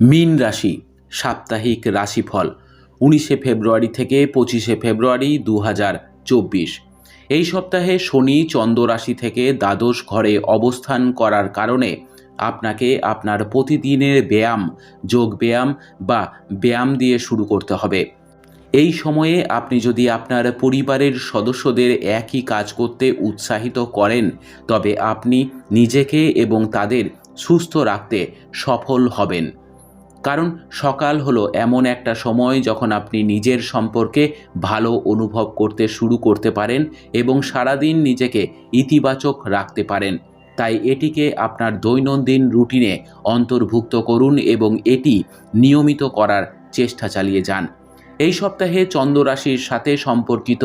মীন রাশি সাপ্তাহিক রাশিফল 19শে ফেব্রুয়ারি থেকে 25শে ফেব্রুয়ারি 2024। এই সপ্তাহে শনি চন্দ্র রাশি থেকে দ্বাদশ ঘরে অবস্থান করার কারণে আপনাকে আপনার প্রতিদিনের ব্যায়াম, যোগ ব্যায়াম বা ব্যায়াম দিয়ে শুরু করতে হবে। এই সময়ে আপনি যদি আপনার পরিবারের সদস্যদের একই কাজ করতে উৎসাহিত করেন, তবে আপনি নিজেকে এবং তাদের সুস্থ রাখতে সফল হবেন। কারণ সকাল হলো এমন একটা সময় যখন আপনি নিজের সম্পর্কে ভালো অনুভব করতে শুরু করতে পারেন এবং সারাদিন নিজেকে ইতিবাচক রাখতে পারেন। তাই এটিকে আপনার দৈনন্দিন রুটিনে অন্তর্ভুক্ত করুন এবং এটি নিয়মিত করার চেষ্টা চালিয়ে যান। এই সপ্তাহে চন্দ্র রাশির সাথে সম্পর্কিত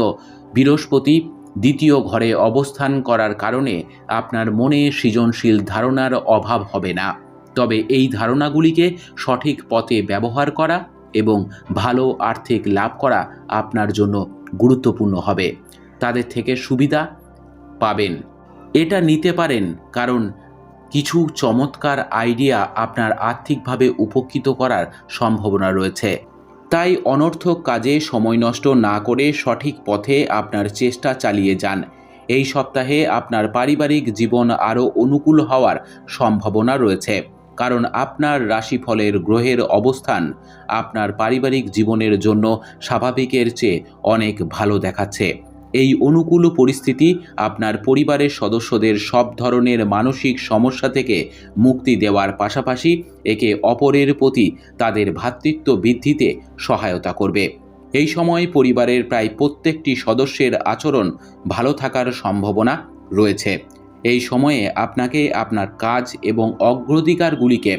বৃহস্পতি দ্বিতীয় ঘরে অবস্থান করার কারণে আপনার মনে সৃজনশীল ধারণার অভাব হবে না। তবে এই ধারণাগুলিকে সঠিক পথে ব্যবহার করা এবং ভালো আর্থিক লাভ করা আপনার জন্য গুরুত্বপূর্ণ হবে। তাদের থেকে সুবিধা পাবেন, এটা নিতে পারেন, কারণ কিছু চমৎকার আইডিয়া আপনার আর্থিকভাবে উপকৃত করার সম্ভাবনা রয়েছে। তাই অনর্থক কাজে সময় নষ্ট না করে সঠিক পথে আপনার চেষ্টা চালিয়ে যান। এই সপ্তাহে আপনার পারিবারিক জীবন আরও অনুকূল হওয়ার সম্ভাবনা রয়েছে, কারণ আপনার রাশিফলের গ্রহের অবস্থান আপনার পারিবারিক জীবনের জন্য স্বাভাবিকের চেয়ে অনেক ভালো দেখাচ্ছে। এই অনুকূল পরিস্থিতি আপনার পরিবারের সদস্যদের সব ধরনের মানসিক সমস্যা থেকে মুক্তি দেওয়ার পাশাপাশি একে অপরের প্রতি তাদের ভ্রাতৃত্ব বৃদ্ধিতে সহায়তা করবে। এই সময় পরিবারের প্রায় প্রত্যেকটি সদস্যের আচরণ ভালো থাকার সম্ভাবনা রয়েছে। এই সময়ে আপনাকে আপনার কাজ এবং অগ্রাধিকারগুলিকে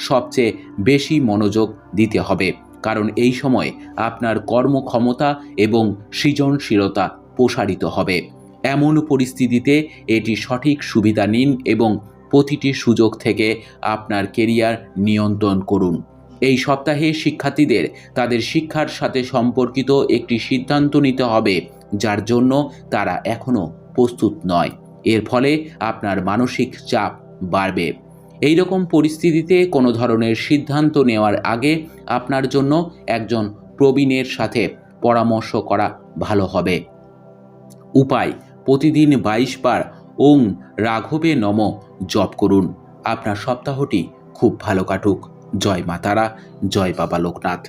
সবচেয়ে বেশি মনোযোগ দিতে হবে, কারণ এই সময় আপনার কর্মক্ষমতা এবং সৃজনশীলতা প্রসারিত হবে। এমন পরিস্থিতিতে এটি সঠিক সুবিধা নিন এবং প্রতিটি সুযোগ থেকে আপনার কেরিয়ার নিয়ন্ত্রণ করুন। এই সপ্তাহে শিক্ষার্থীদের তাদের শিক্ষার সাথে সম্পর্কিত একটি সিদ্ধান্ত নিতে হবে, যার জন্য তারা এখনও প্রস্তুত নয়। এর ফলে আপনার মানসিক চাপ বাড়বে। এই রকম পরিস্থিতিতে কোনো ধরনের সিদ্ধান্ত নেওয়ার আগে আপনার জন্য একজন প্রবীণের সাথে পরামর্শ করা ভালো হবে। উপায়: প্রতিদিন 22 বার ওং রাঘবে নমঃ জপ করুন। আপনার সপ্তাহটি খুব ভালো কাটুক। জয় মা তারা, জয় বাবা লোকনাথ।